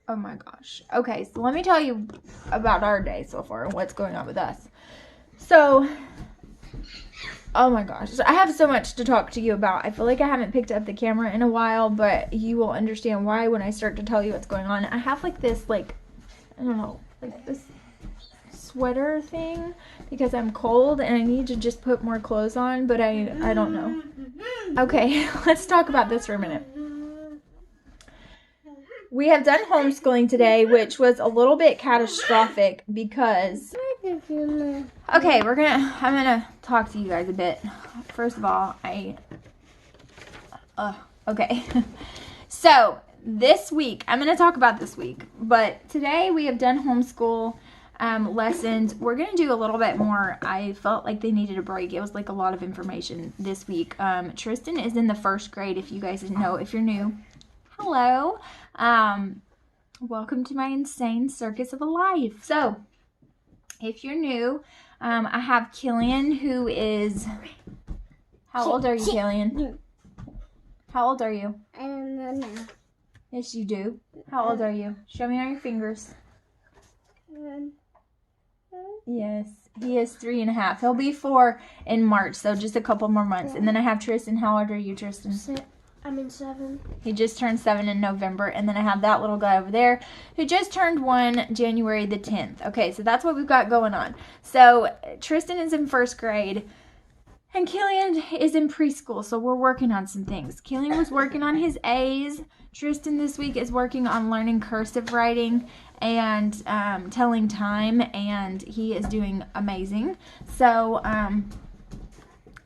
Oh my gosh. Okay, so let me tell you about our day so far and what's going on with us. So, oh my gosh. I have so much to talk to you about. I feel like I haven't picked up the camera in a while, but you will understand why when I start to tell you what's going on. I have like this, I don't know, like this sweater thing because I'm cold and I need to just put more clothes on, but I don't know. Okay, let's talk about this for a minute. We have done homeschooling today, which was a little bit catastrophic because, okay, I'm gonna talk to you guys a bit. First of all, okay. So this week, I'm gonna talk about this week, but today we have done homeschool lessons. We're gonna do a little bit more. I felt like they needed a break. It was like a lot of information this week. Tristan is in the 1st grade. If you guys didn't know, if you're new, hello. Welcome to my insane circus of a life. So, if you're new, I have Killian, who is, how old are you, Killian? How old are you? I don't know now. Yes, you do. How old are you? Show me on your fingers. Yes, he is 3.5. He'll be 4 in March, so just a couple more months. And then I have Tristan. How old are you, Tristan? I'm in 7. He just turned 7 in November. And then I have that little guy over there who just turned 1 January the 10th. Okay, so that's what we've got going on. So Tristan is in 1st grade. And Killian is in preschool, so we're working on some things. Killian was working on his A's. Tristan this week is working on learning cursive writing and telling time, and he is doing amazing. So,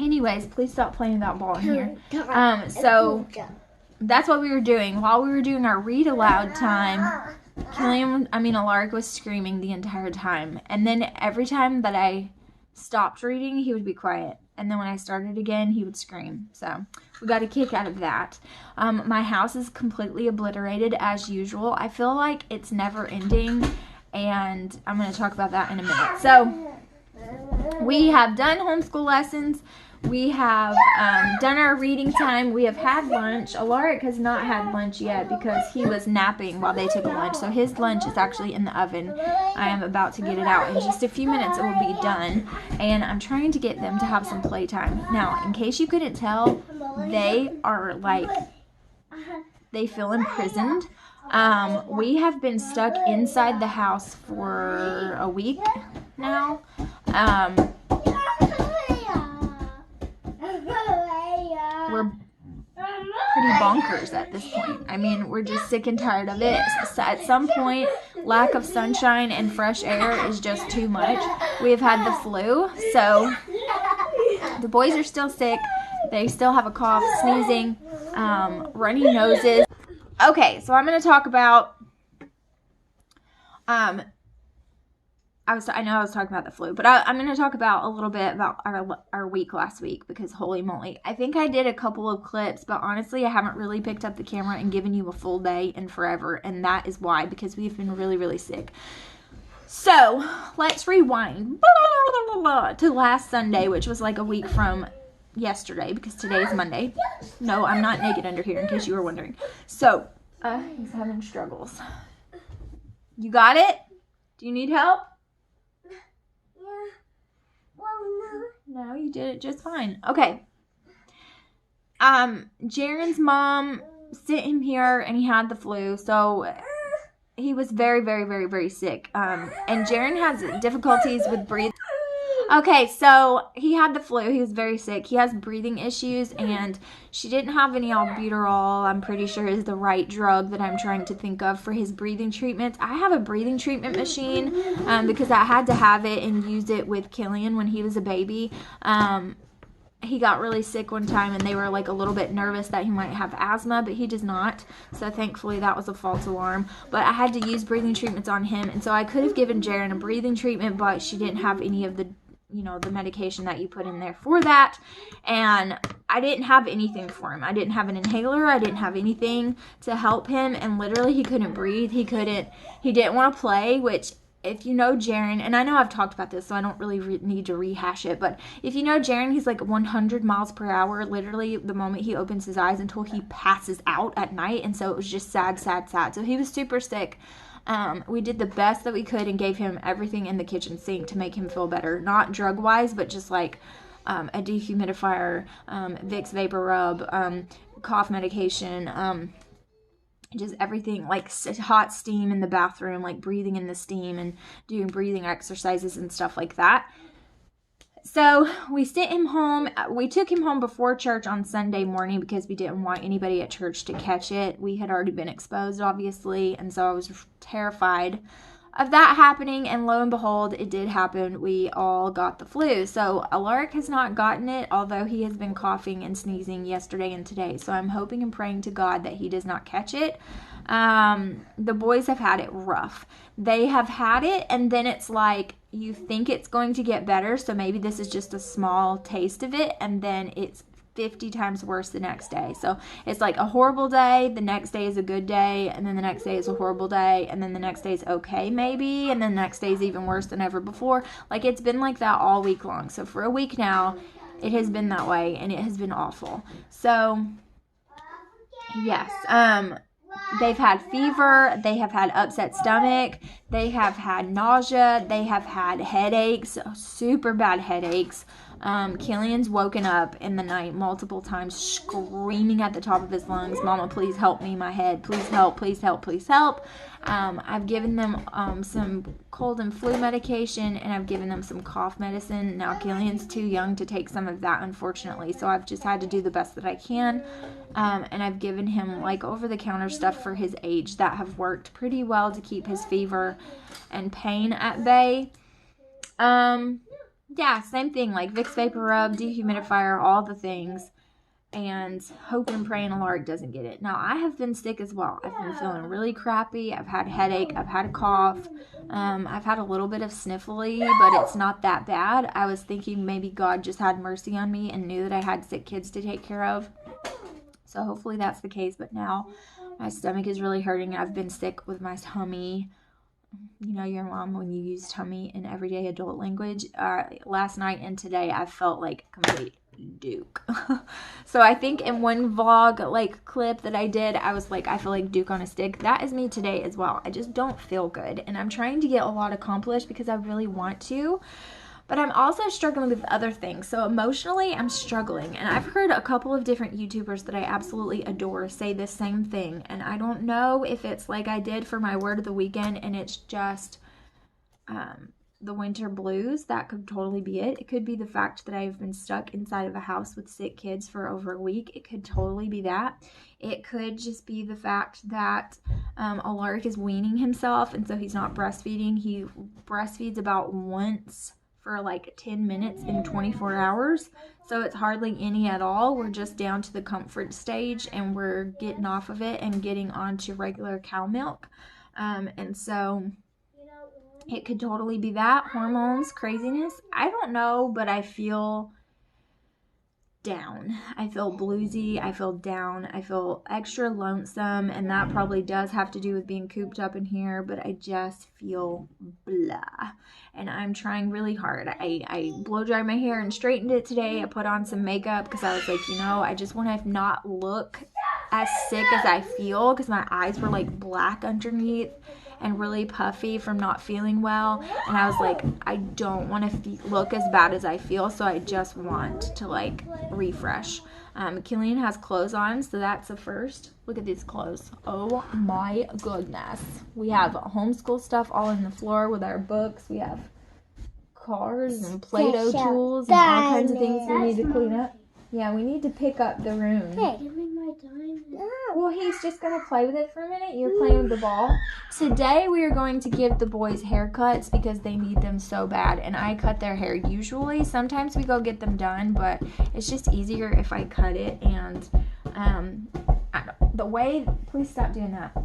anyways, please stop playing that ball in here. So that's what we were doing. While we were doing our read aloud time, Alaric was screaming the entire time. And then every time that I stopped reading, he would be quiet. And then when I started again, he would scream. So we got a kick out of that. My house is completely obliterated as usual. I feel like it's never ending. And I'm going to talk about that in a minute. So we have done homeschool lessons. We have done our reading time. We have had lunch. Alaric has not had lunch yet because he was napping while they took a lunch. So his lunch is actually in the oven. I am about to get it out. In just a few minutes, it will be done. And I'm trying to get them to have some playtime. Now, in case you couldn't tell, they are they feel imprisoned. We have been stuck inside the house for a week now. We're pretty bonkers at this point. I mean, we're just sick and tired of it. So at some point, lack of sunshine and fresh air is just too much. We have had the flu, so the boys are still sick. They still have a cough, sneezing, runny noses. Okay, so I'm going to talk about, I know I was talking about the flu, but I'm going to talk about a little bit about our week last week because holy moly. I think I did a couple of clips, but honestly, I haven't really picked up the camera and given you a full day in forever, and that is why, because we've been really, really sick. So, let's rewind to last Sunday, which was like a week from yesterday because today is Monday. No, I'm not naked under here in case you were wondering. So, he's having struggles. You got it? Do you need help? No, you did it just fine. Okay. Jaren's mom sent him here and he had the flu, so he was very, very, very, very sick. And Jaren has difficulties with breathing. Okay, so he had the flu. He was very sick. He has breathing issues, and she didn't have any albuterol, I'm pretty sure is the right drug that I'm trying to think of for his breathing treatments. I have a breathing treatment machine because I had to have it and use it with Killian when he was a baby. He got really sick one time, and they were like a little bit nervous that he might have asthma, but he does not. So thankfully that was a false alarm. But I had to use breathing treatments on him, and so I could have given Jaren a breathing treatment, but she didn't have any of the the medication that you put in there for that, and I didn't have anything for him. I didn't have an inhaler. I didn't have anything to help him, and literally he couldn't breathe. He didn't want to play, which if you know Jaren, and I know I've talked about this, so I don't really need to rehash it, but if you know Jaren, he's like 100 miles per hour, literally the moment he opens his eyes until he passes out at night, and so it was just sad. So he was super sick. We did the best that we could and gave him everything in the kitchen sink to make him feel better, not drug-wise, but just like a dehumidifier, Vicks Vapor Rub, cough medication, just everything, like hot steam in the bathroom, like breathing in the steam and doing breathing exercises and stuff like that. So we sent him home. We took him home before church on Sunday morning because we didn't want anybody at church to catch it. We had already been exposed, obviously, and so I was terrified of that happening, and lo and behold, it did happen. We all got the flu. So Alaric has not gotten it, although he has been coughing and sneezing yesterday and today. So I'm hoping and praying to God that he does not catch it. The boys have had it rough. They have had it, and then it's like you think it's going to get better, so maybe this is just a small taste of it, and then it's 50 times worse the next day. So it's like a horrible day, the next day is a good day, and then the next day is a horrible day, and then the next day is okay maybe, and then the next day is even worse than ever before. Like, it's been like that all week long. So for a week now, it has been that way, and it has been awful. So yes, they've had fever, they have had upset stomach, they have had nausea, they have had headaches, super bad headaches. Killian's woken up in the night multiple times screaming at the top of his lungs, "Mama, please help me, my head, please help, please help, please help." I've given them some cold and flu medication, and I've given them some cough medicine. Now Killian's too young to take some of that, unfortunately, so I've just had to do the best that I can. And I've given him like over-the-counter stuff for his age that have worked pretty well to keep his fever and pain at bay. Yeah, same thing, like Vicks Vapor Rub, dehumidifier, all the things, and hoping and praying Alaric doesn't get it. Now, I have been sick as well. I've been feeling really crappy. I've had a headache. I've had a cough. I've had a little bit of sniffly, but it's not that bad. I was thinking maybe God just had mercy on me and knew that I had sick kids to take care of. So hopefully that's the case, but now my stomach is really hurting. I've been sick with my tummy. You know your mom when you use tummy in everyday adult language. Last night and today I felt like complete Duke. So I think in one vlog like clip that I did, I was like, I feel like Duke on a stick. That is me today as well. I just don't feel good, and I'm trying to get a lot accomplished because I really want to. But I'm also struggling with other things. So emotionally, I'm struggling. And I've heard a couple of different YouTubers that I absolutely adore say the same thing. And I don't know if it's like I did for my word of the weekend and it's just the winter blues. That could totally be it. It could be the fact that I've been stuck inside of a house with sick kids for over a week. It could totally be that. It could just be the fact that Alaric is weaning himself, and so he's not breastfeeding. He breastfeeds about once for like 10 minutes in 24 hours. So it's hardly any at all. We're just down to the comfort stage, and we're getting off of it and getting onto regular cow milk. And so it could totally be that. Hormones, craziness. I don't know, but I feel down. I feel bluesy. I feel down. I feel extra lonesome, and that probably does have to do with being cooped up in here, but I just feel blah. And I'm trying really hard. I blow dried my hair and straightened it today. I put on some makeup because I was like, you know, I just want to not look as sick as I feel, because my eyes were like black underneath and really puffy from not feeling well, and I was like, I don't want to look as bad as I feel, so I just want to like refresh. Killian has clothes on, so that's a first. Look at these clothes. Oh my goodness. We have homeschool stuff all on the floor with our books. We have cars and Play-Doh tools and all kinds of things we need to clean up. Yeah, we need to pick up the room. Hey, give me my diamond. Well, he's just going to play with it for a minute. You're playing with the ball. Today, we are going to give the boys haircuts because they need them so bad. And I cut their hair usually. Sometimes we go get them done, but it's just easier if I cut it. And the way... Please stop doing that.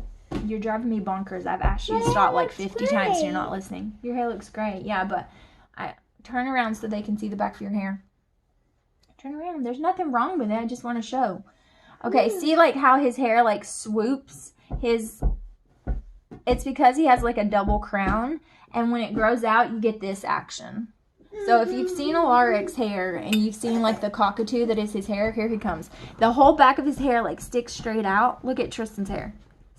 You're driving me bonkers. I've asked you to stop like 50 times and you're not listening. Your hair looks great. Yeah, but turn around so they can see the back of your hair. Turn around. There's nothing wrong with it. I just want to show. Okay, see like how his hair like swoops? It's because he has like a double crown, And when it grows out, you get this action. So if you've seen Alaric's hair and you've seen like the cockatoo that is his hair, here he comes. The whole back of his hair like sticks straight out. Look at Tristan's hair.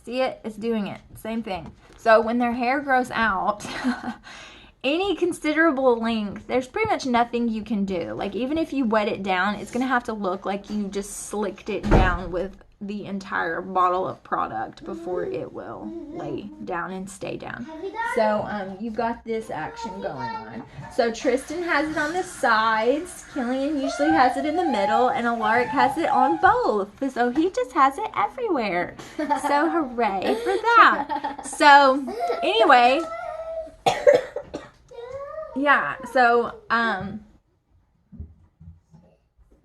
See it? It's doing it. Same thing. So when their hair grows out, any considerable length, there's pretty much nothing you can do. Like even if you wet it down, it's going to have to look like you just slicked it down with the entire bottle of product before it will lay down and stay down. So you've got this action going on. So Tristan has it on the sides, Killian usually has it in the middle, and Alaric has it on both. So he just has it everywhere. So hooray for that. So anyway, yeah, so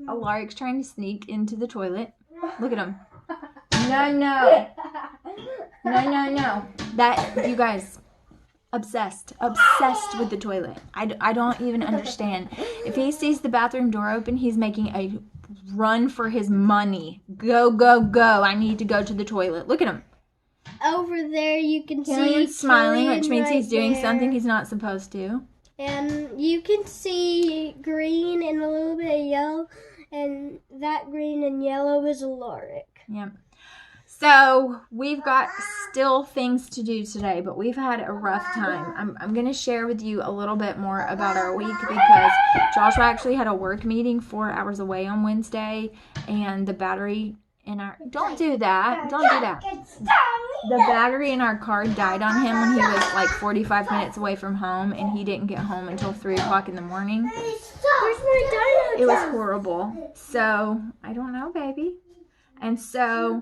Alaric's trying to sneak into the toilet. Look at him. No. That, you guys, obsessed with the toilet. I don't even understand. If he sees the bathroom door open, he's making a run for his money. Go. I need to go to the toilet. Look at him. Over there you can see Killian's smiling, which means right he's doing there. something he's not supposed to. And you can see green and a little bit of yellow. And that green and yellow is Alaric. Yeah. So we've got still things to do today, but we've had a rough time. I'm going to share with you a little bit more about our week because Joshua actually had a work meeting 4 hours away on Wednesday, and the battery in our... Don't do that. The battery in our car died on him when he was like 45 minutes away from home, and he didn't get home until 3 o'clock in the morning. Where's my dino? It was horrible. So, I don't know, baby. And so,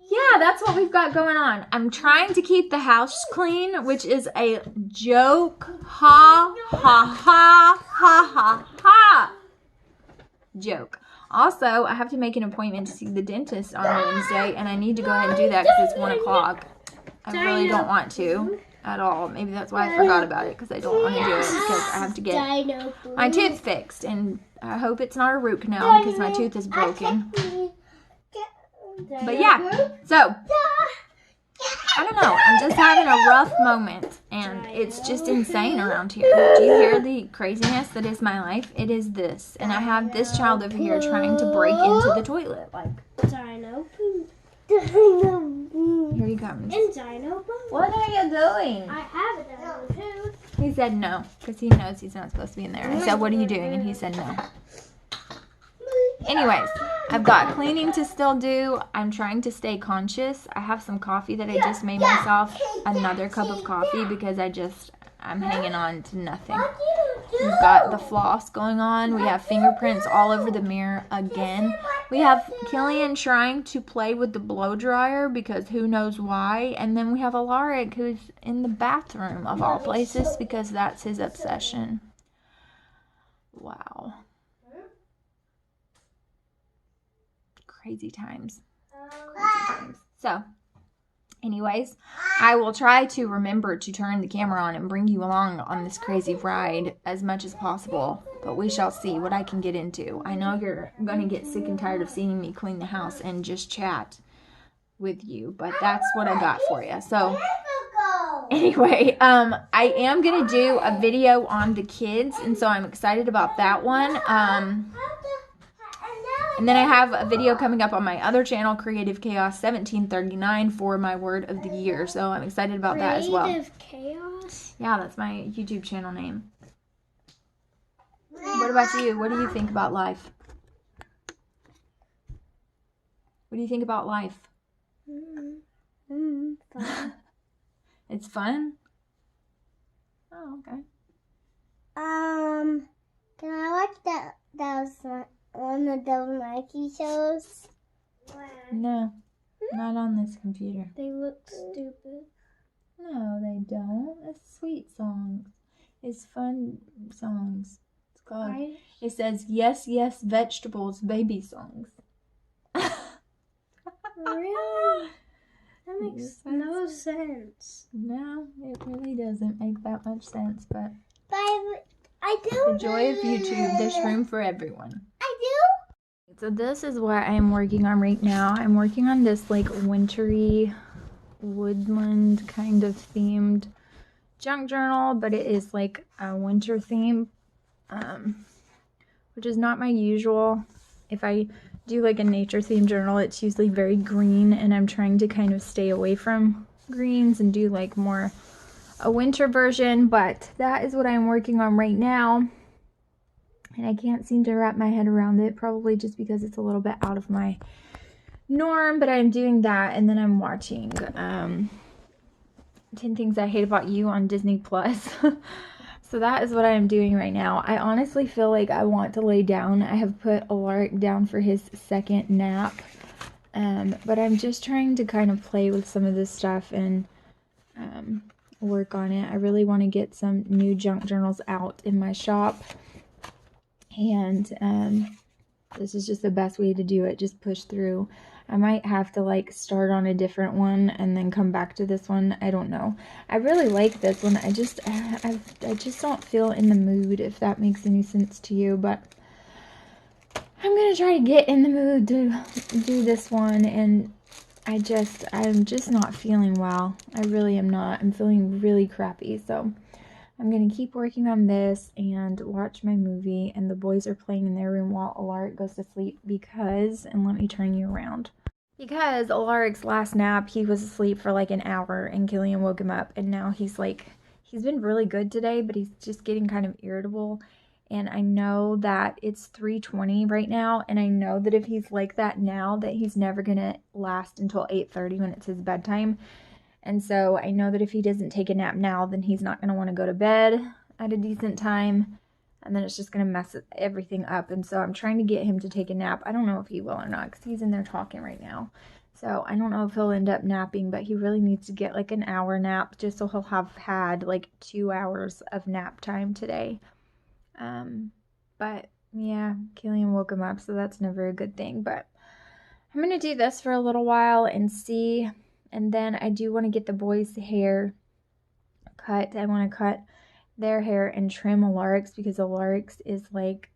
yeah, that's what we've got going on. I'm trying to keep the house clean, which is a joke. Ha, ha, ha, ha, ha, ha. Joke. Also, I have to make an appointment to see the dentist on Wednesday, and I need to go ahead and do that because it's 1 o'clock. I really don't want to at all. Maybe that's why I forgot about it, because I don't want to do it because I have to get my tooth fixed, and I hope it's not a root canal because my tooth is broken. But yeah, so I don't know. I'm just having a rough moment, and it's just insane around here. Do you hear the craziness that is my life? It is this, and I have this child over here trying to break into the toilet. Like, Dino poop. Dino poop. here he comes. And dino poop. What are you doing? I have a dino too. He said no, because he knows he's not supposed to be in there. I said, what are you doing? And he said no. Anyways, I've got cleaning to still do. I'm trying to stay conscious. I have some coffee that I just made myself. Another cup of coffee because I'm hanging on to nothing. We've got the floss going on. We have fingerprints all over the mirror again. We have Killian trying to play with the blow dryer because who knows why. And then we have Alaric who's in the bathroom of all places because that's his obsession. Wow. Crazy times. So, anyways, I will try to remember to turn the camera on and bring you along on this crazy ride as much as possible, but we shall see what I can get into. I know you're going to get sick and tired of seeing me clean the house and just chat with you, but that's what I got for you. So, anyway, I am going to do a video on the kids, and so I'm excited about that one. And then I have a video coming up on my other channel, Creative Chaos 1739, for my word of the year. So I'm excited about that as well. Creative Chaos? Yeah, that's my YouTube channel name. What about you? What do you think about life? What do you think about life? Fun. It's fun? Oh, okay. Can I watch those one of those Nike shows? No, not on this computer. They look stupid. No, they don't. It's sweet songs. It's fun songs. It's called, it says, Yes, Yes, Vegetables, Baby Songs. Really? That makes no sense. No, it really doesn't make that much sense, but I do. the joy of YouTube, there's room for everyone. I do. So this is what I'm working on right now. I'm working on this like wintry woodland kind of themed junk journal, but it is like a winter theme, which is not my usual. If I do like a nature theme journal, it's usually very green, and I'm trying to kind of stay away from greens and do like more a winter version, but that is what I'm working on right now. And I can't seem to wrap my head around it, probably just because it's a little bit out of my norm, but I'm doing that, and then I'm watching 10 Things I Hate About You on Disney Plus. So that is what I am doing right now. I honestly feel like I want to lay down. I have put Alaric down for his second nap, but I'm just trying to kind of play with some of this stuff and work on it. I really want to get some new junk journals out in my shop, and this is just the best way to do it. Just push through. I might have to like start on a different one and then come back to this one. I don't know. I really like this one. I just don't feel in the mood, if that makes any sense to you, but I'm gonna try to get in the mood to do this one, and I'm just not feeling well. I really am not. I'm feeling really crappy, so I'm going to keep working on this and watch my movie, and the boys are playing in their room while Alaric goes to sleep because, and let me turn you around, because Alaric's last nap, he was asleep for like an hour, and Killian woke him up, and now he's been really good today, but he's just getting kind of irritable, and I know that it's 3:20 right now, and I know that if he's like that now, that he's never going to last until 8:30 when it's his bedtime. And so I know that if he doesn't take a nap now, then he's not going to want to go to bed at a decent time. And then it's just going to mess everything up. And so I'm trying to get him to take a nap. I don't know if he will or not, because he's in there talking right now. So I don't know if he'll end up napping, but he really needs to get like an hour nap, just so he'll have had like 2 hours of nap time today. But yeah, Killian woke him up, so that's never a good thing. But I'm going to do this for a little while and see. And then I do want to get the boys' hair cut. I want to cut their hair and trim Alaric's, because Alaric's is like,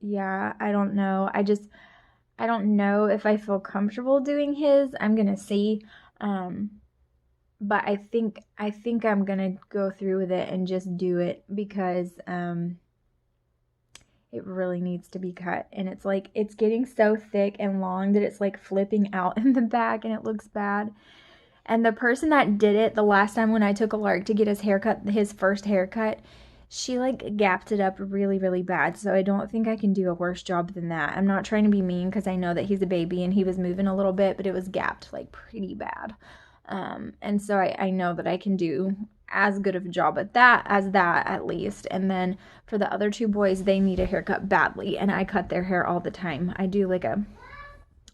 yeah, I don't know. I don't know if I feel comfortable doing his. I'm going to see. But I think I'm going to go through with it and just do it, because it really needs to be cut, and it's like it's getting so thick and long that it's like flipping out in the back, and it looks bad. And the person that did it the last time when I took Alaric to get his haircut, his first haircut, she like gapped it up really, really bad. So I don't think I can do a worse job than that. I'm not trying to be mean, because I know that he's a baby and he was moving a little bit, but it was gapped like pretty bad. And so I know that I can do as good of a job at that at least. And then for the other two boys, they need a haircut badly, and I cut their hair all the time. I do like a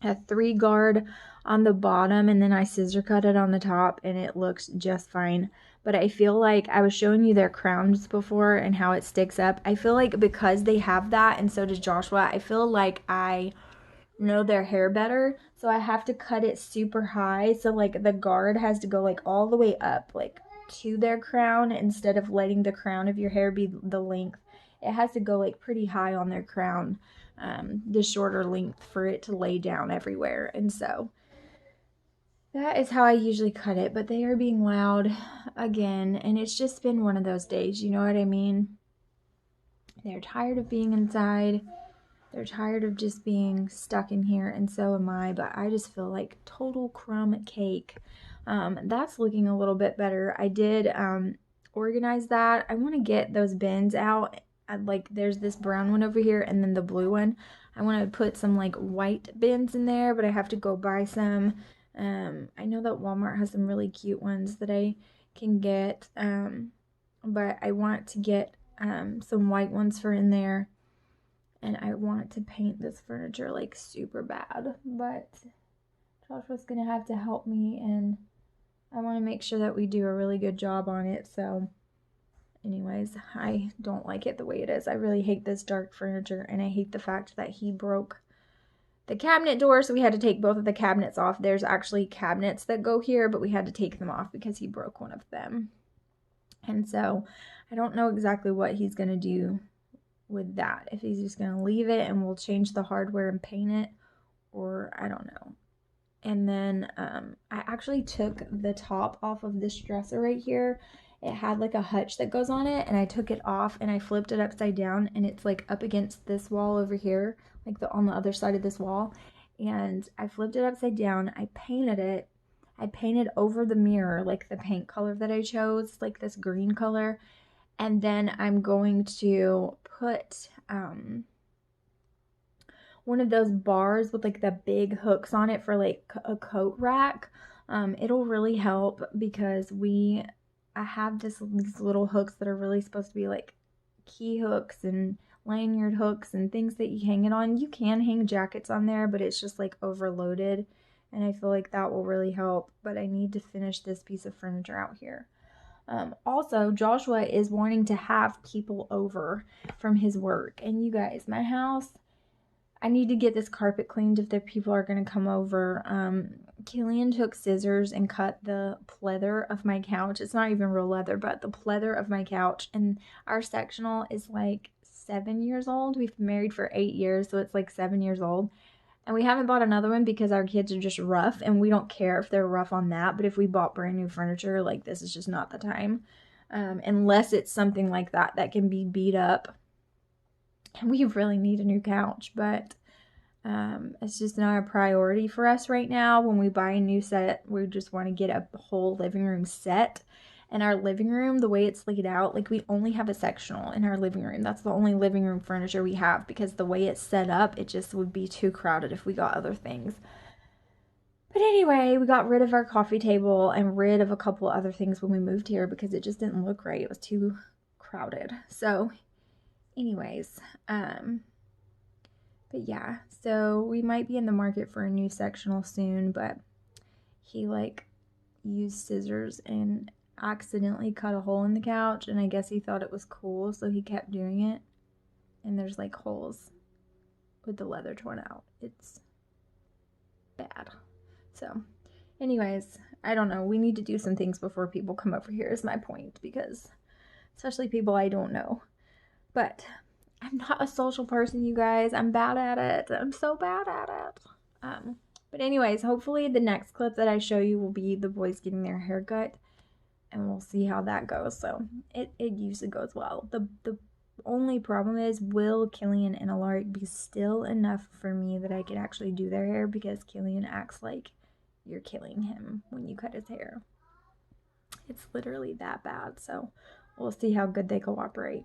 3-guard on the bottom, and then I scissor cut it on the top, and it looks just fine. But I feel like, I was showing you their crowns before and how it sticks up. I feel like because they have that, and so does Joshua, I feel like I know their hair better, so I have to cut it super high, so like the guard has to go like all the way up, like to their crown, instead of letting the crown of your hair be the length. It has to go like pretty high on their crown, the shorter length, for it to lay down everywhere. And so that is how I usually cut it. But they are being loud again, and it's just been one of those days, you know what I mean? They're tired of being inside. They're tired of just being stuck in here, and so am I, but I just feel like total crumb cake. That's looking a little bit better. I did organize that. I want to get those bins out. Like, there's this brown one over here, and then the blue one. I want to put some like white bins in there, but I have to go buy some. I know that Walmart has some really cute ones that I can get, but I want to get some white ones for in there. And I want to paint this furniture like super bad, but Joshua's gonna have to help me, and I want to make sure that we do a really good job on it. So anyways, I don't like it the way it is. I really hate this dark furniture, and I hate the fact that he broke the cabinet door, so we had to take both of the cabinets off. There's actually cabinets that go here, but we had to take them off because he broke one of them. And so I don't know exactly what he's gonna do with that, if he's just gonna leave it and we'll change the hardware and paint it, or I don't know. And then I actually took the top off of this dresser right here. It had like a hutch that goes on it, and I took it off and I flipped it upside down, and it's like up against this wall over here, like on the other side of this wall. And I flipped it upside down. I painted it. I painted over the mirror like the paint color that I chose, like this green color. And then I'm going to put one of those bars with like the big hooks on it for like a coat rack. It'll really help because I have these little hooks that are really supposed to be like key hooks and lanyard hooks and things that you hang it on. You can hang jackets on there, but it's just like overloaded, and I feel like that will really help. But I need to finish this piece of furniture out here. Also, Joshua is wanting to have people over from his work, and you guys, my house, I need to get this carpet cleaned if the people are going to come over. Killian took scissors and cut the pleather of my couch. It's not even real leather, but the pleather of my couch. And our sectional is like 7 years old. We've been married for 8 years, so it's like 7 years old. And we haven't bought another one because our kids are just rough, and we don't care if they're rough on that. But if we bought brand new furniture, like this is just not the time. Unless it's something like that that can be beat up. And we really need a new couch, but it's just not a priority for us right now. When we buy a new set, we just want to get a whole living room set. And our living room, the way it's laid out, like we only have a sectional in our living room. That's the only living room furniture we have because the way it's set up, it just would be too crowded if we got other things. But anyway, we got rid of our coffee table and rid of a couple other things when we moved here because it just didn't look right. It was too crowded. So anyways, but yeah, so we might be in the market for a new sectional soon, but he like used scissors and accidentally cut a hole in the couch, and I guess he thought it was cool, so he kept doing it, and there's like holes with the leather torn out. It's bad. So anyways, I don't know, we need to do some things before people come over here is my point, because especially people I don't know. But I'm not a social person, you guys. I'm bad at it. I'm so bad at it. But anyways, hopefully the next clip that I show you will be the boys getting their haircut, and we'll see how that goes. So it usually goes well. The only problem is, will Killian and Alaric be still enough for me that I could actually do their hair? Because Killian acts like you're killing him when you cut his hair. It's literally that bad. So we'll see how good they cooperate.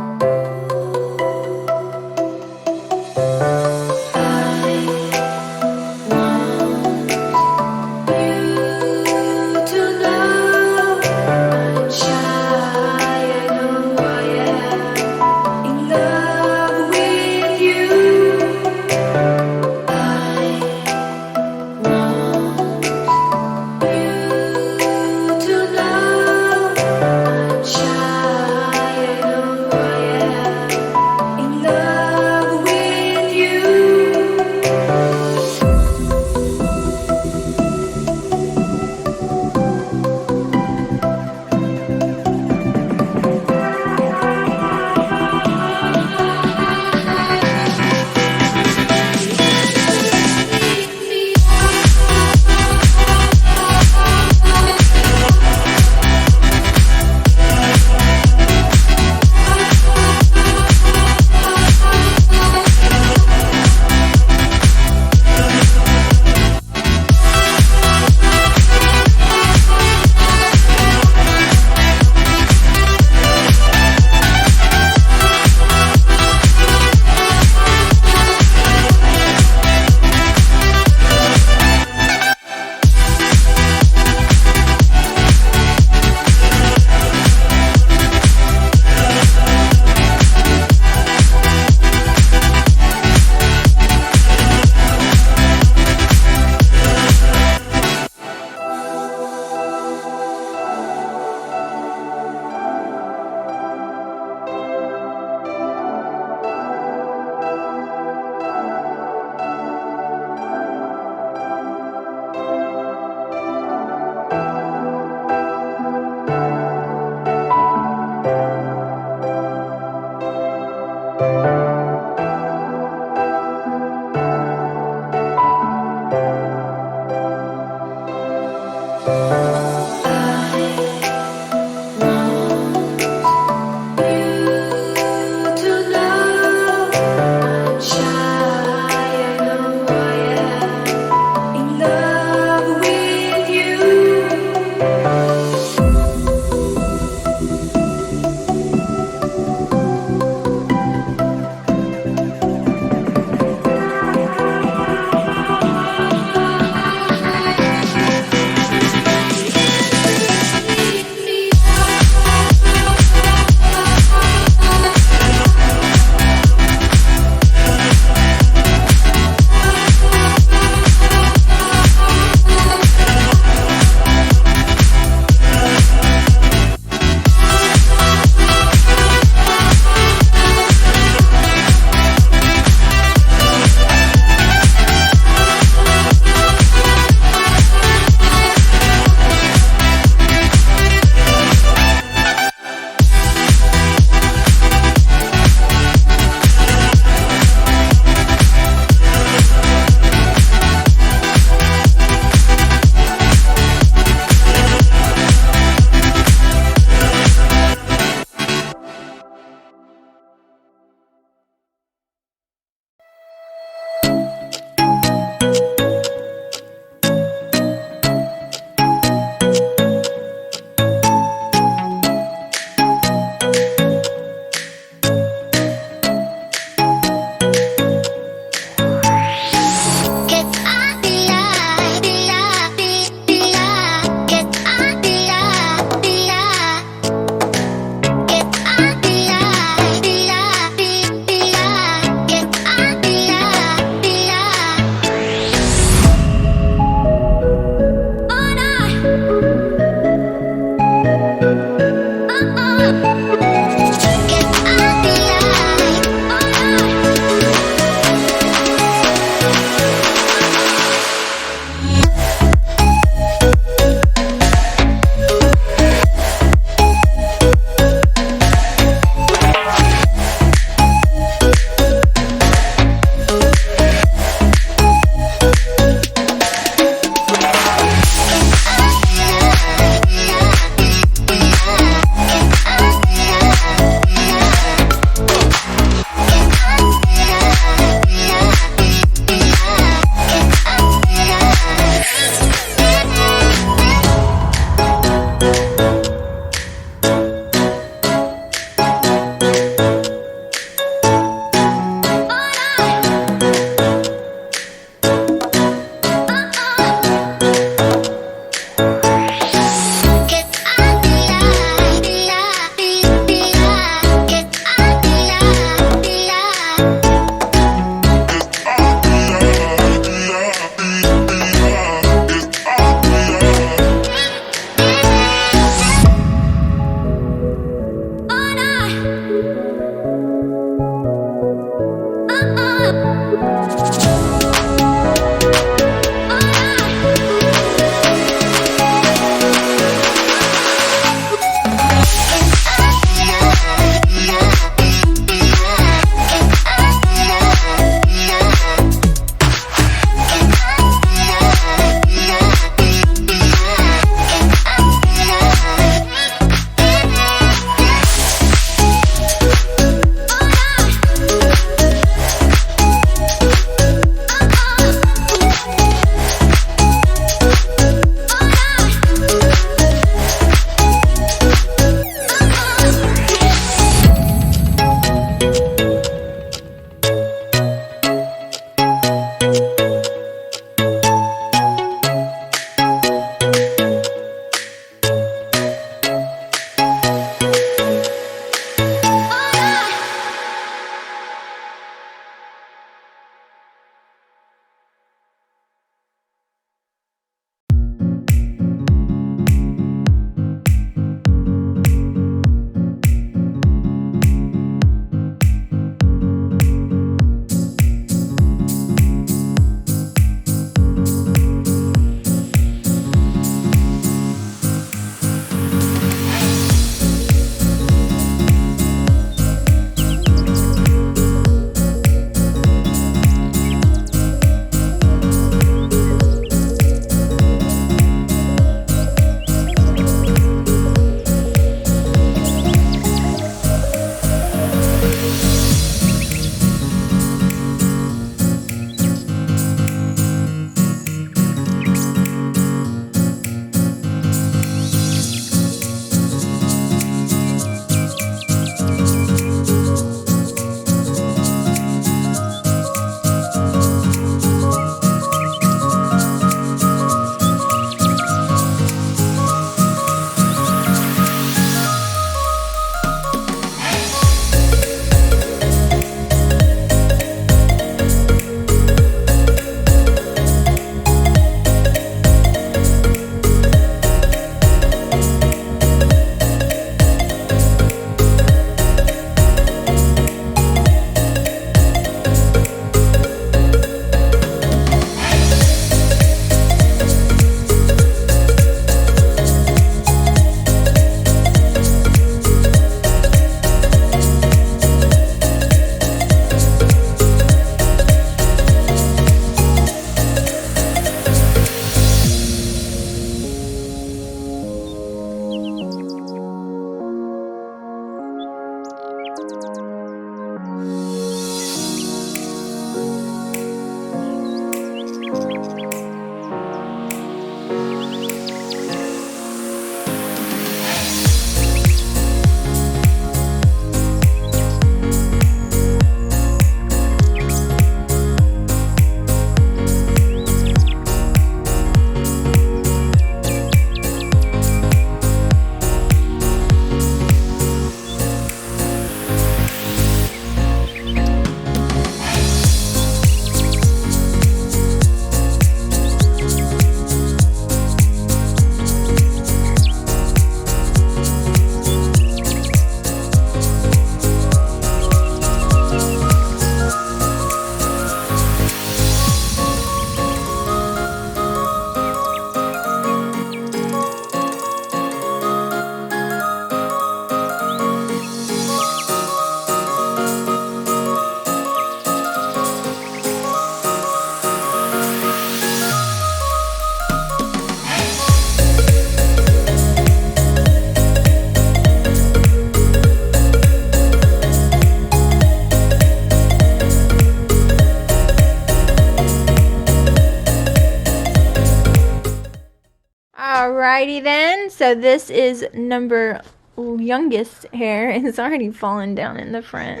Alrighty then. So this is number youngest hair. It's already fallen down in the front.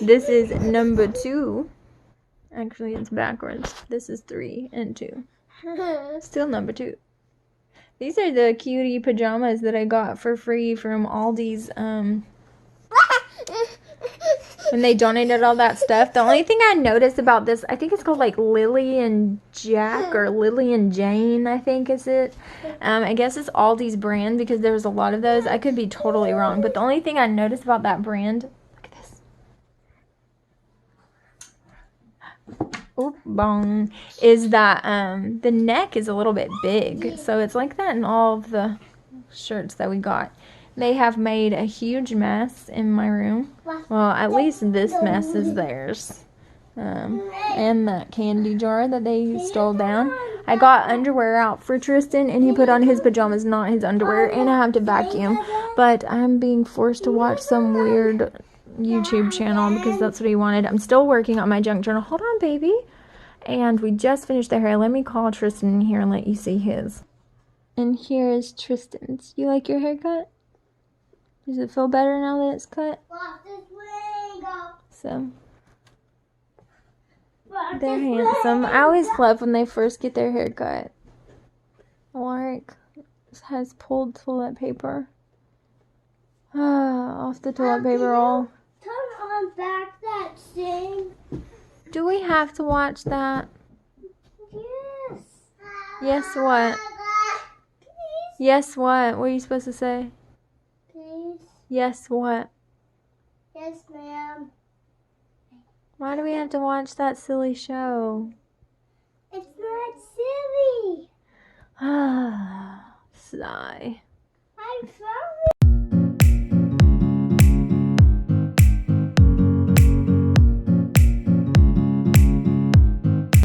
This is number 2. Actually, it's backwards. This is 3 and 2. Still number 2. These are the cutie pajamas that I got for free from Aldi's, when they donated all that stuff. The only thing I noticed about this, I think it's called like Lily and Jack or Lily and Jane, I think is it. I guess it's Aldi's brand because there's a lot of those. I could be totally wrong, but the only thing I noticed about that brand, look at this. Oop, bong, is that the neck is a little bit big. So it's like that in all of the shirts that we got. They have made a huge mess in my room. Well, at least this mess is theirs. And that candy jar that they stole down. I got underwear out for Tristan, and he put on his pajamas, not his underwear, and I have to vacuum. But I'm being forced to watch some weird YouTube channel because that's what he wanted. I'm still working on my junk journal. Hold on, baby. And we just finished the hair. Let me call Tristan in here and let you see his. And here is Tristan's. You like your haircut? Does it feel better now that it's cut? So, they're handsome. I always love when they first get their hair cut. Alaric has pulled toilet paper. Off the toilet paper roll. Turn on back that thing. Do we have to watch that? Yes. Yes, what? Yes, what? What are you supposed to say? Please. Yes, what? Yes, ma'am. Why do we have to watch that silly show? It's not silly. Sigh. I'm fun.